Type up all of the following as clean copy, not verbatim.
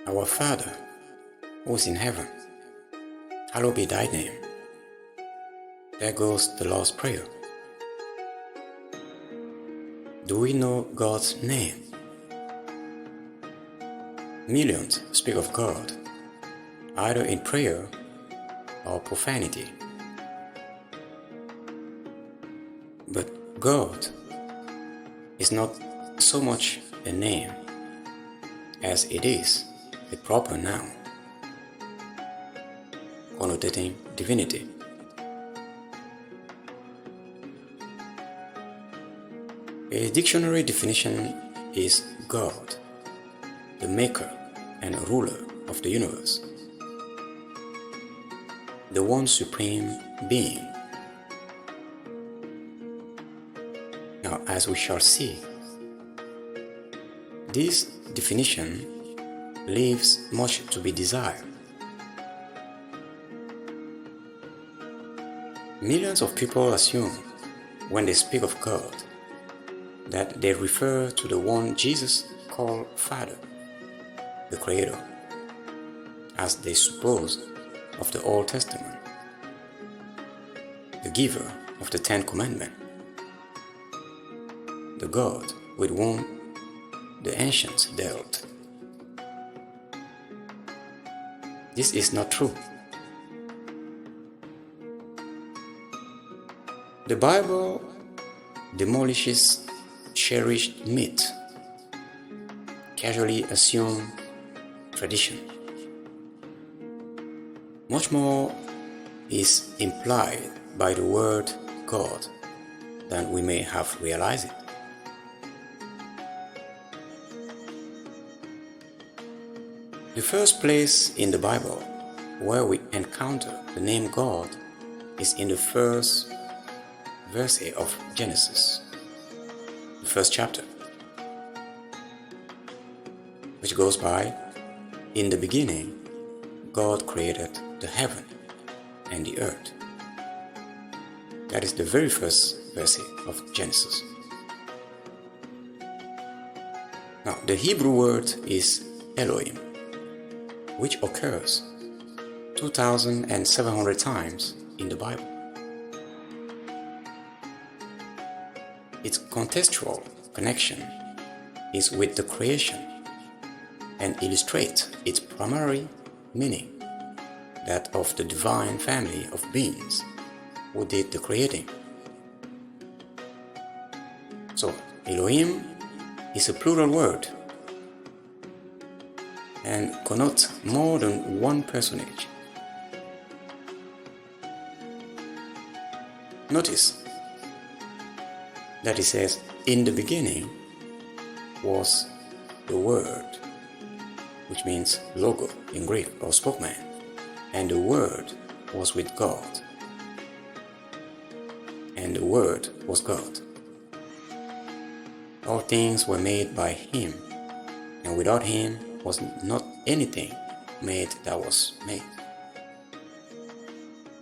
Our Father, who is in heaven, hallowed be thy name. There goes the Lord's Prayer. Do we know God's name? Millions speak of God, either in prayer or profanity. But God is not so much a name as it is a proper noun, connoting divinity. A dictionary definition is God, the maker and ruler of the universe, the one supreme being. Now, as we shall see, this definition leaves much to be desired. Millions of people assume, when they speak of God, that they refer to the one Jesus called Father, the Creator, as they suppose of the Old Testament, the giver of the Ten Commandments, the God with whom the ancients dealt. This is not true. The Bible demolishes cherished myth, casually assumed tradition. Much more is implied by the word God than we may have realized it. The first place in the Bible where we encounter the name God is in the first verse of Genesis, the first chapter, which goes by, "In the beginning, God created the heaven and the earth." That is the very first verse of Genesis. Now, the Hebrew word is Elohim, which occurs 2,700 times in the Bible. Its contextual connection is with the creation and illustrates its primary meaning, that of the divine family of beings who did the creating. So, Elohim is a plural word and connotes more than one personage. Notice that it says, "In the beginning was the Word," which means logo in Greek, or spokesman, and the Word was with God, and the Word was God. All things were made by Him, and without Him was not anything made that was made.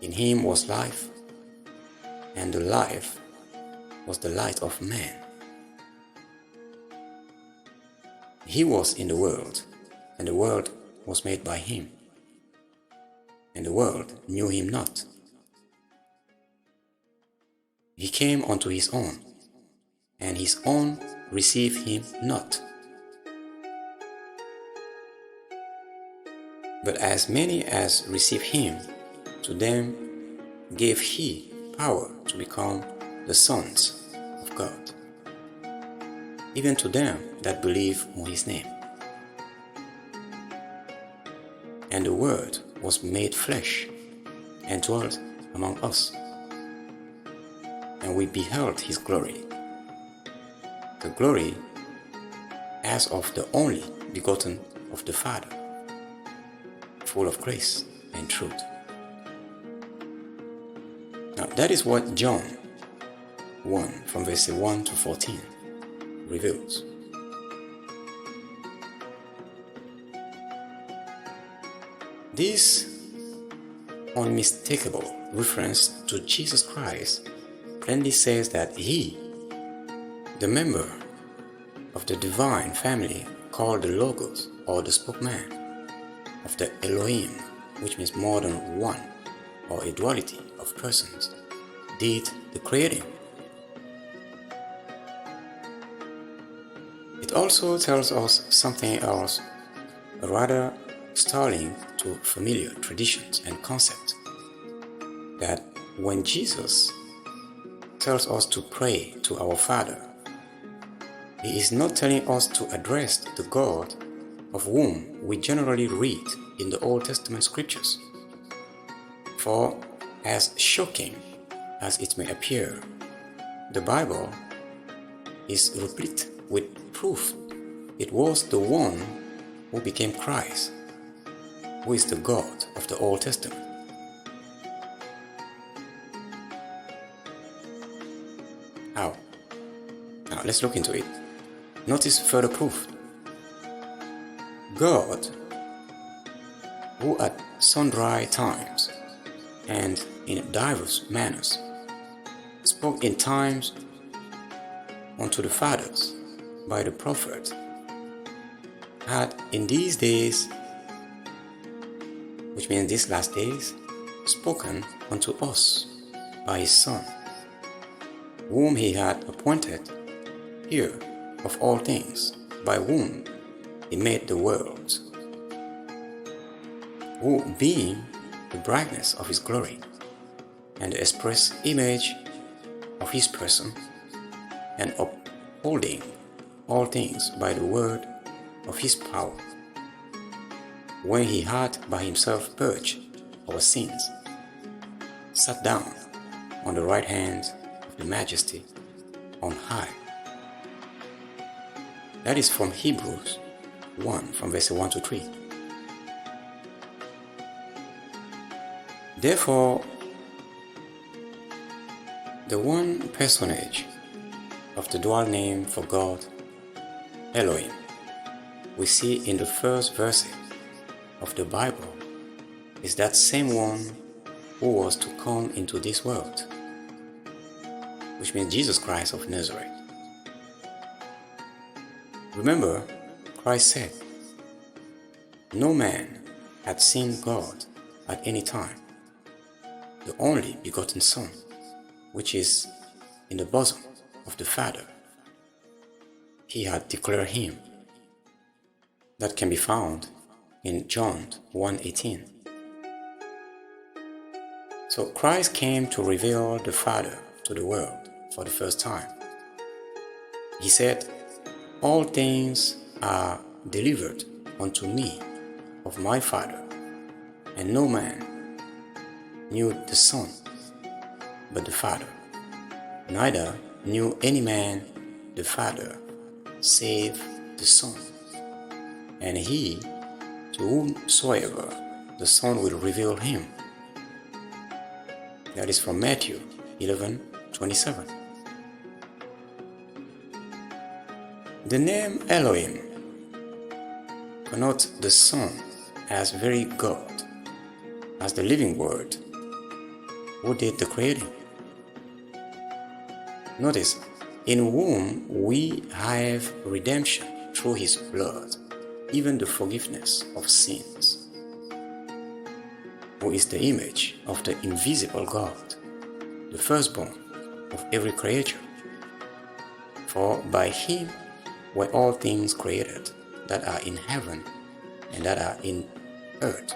In Him was life, and the life was the light of man. He was in the world, and the world was made by Him, and the world knew Him not. He came unto His own, and His own received Him not. But as many as received Him, to them gave He power to become the sons of God, even to them that believe on His name. And the Word was made flesh and dwelt among us, and we beheld His glory, the glory as of the only begotten of the Father, full of grace and truth. Now, that is what John 1 from verse 1 to 14 reveals. This unmistakable reference to Jesus Christ plainly says that He, the member of the divine family called the Logos or the spokesman, of the Elohim, which means more than one, or a duality of persons, did the creating. It also tells us something else, rather startling to familiar traditions and concepts, that when Jesus tells us to pray to our Father, He is not telling us to address the God of whom we generally read in the Old Testament scriptures. For as shocking as it may appear, the Bible is replete with proof it was the one who became Christ, who is the God of the Old Testament. How? Now let's look into it. Notice further proof. God, who at sundry times and in diverse manners spoke in times unto the fathers by the prophet, had in these days, which means these last days, spoken unto us by His Son, whom He had appointed heir of all things, by whom He made the worlds, who being the brightness of His glory, and the express image of His person, and upholding all things by the word of His power, when He had by Himself purged our sins, sat down on the right hand of the Majesty on high. That is from Hebrews 1, from verse 1 to 3. Therefore, the one personage of the dual name for God, Elohim, we see in the first verse of the Bible is that same one who was to come into this world, which means Jesus Christ of Nazareth. Remember, Christ said, "No man had seen God at any time. The only begotten Son, which is in the bosom of the Father, He had declared Him." That can be found in John 1:18. So Christ came to reveal the Father to the world for the first time. He said, "All things are delivered unto me of my Father, and no man knew the Son but the Father, neither knew any man the Father save the Son, and he to whomsoever the Son will reveal Him." That is from Matthew 11:27. The name Elohim connotes the Son as very God, as the living Word who did the creating. Notice, in whom we have redemption through His blood, even the forgiveness of sins, who is the image of the invisible God, the firstborn of every creature. For by Him were all things created, that are in heaven and that are in earth,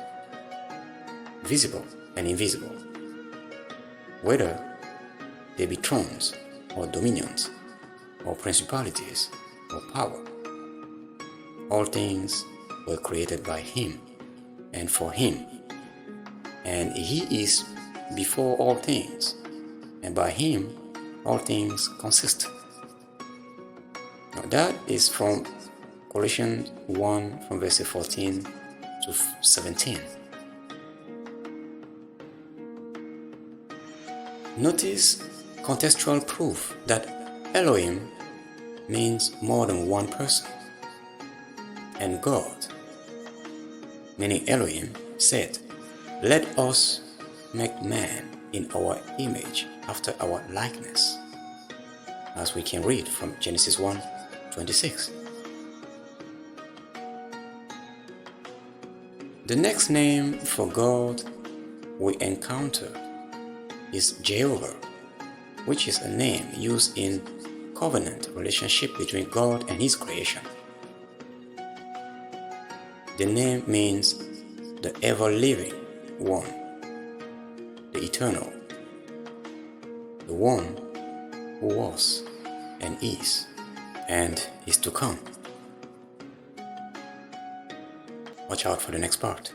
visible and invisible, whether they be thrones or dominions or principalities or power. All things were created by Him and for Him, and He is before all things, and by Him all things consist. Now that is from Colossians 1, from verse 14 to 17. Notice contextual proof that Elohim means more than one person, and God, meaning Elohim, said, "Let us make man in our image, after our likeness," as we can read from Genesis 1:26. The next name for God we encounter is Jehovah, which is a name used in covenant relationship between God and His creation. The name means the ever-living one, the eternal, the one who was and is to come. Watch out for the next part.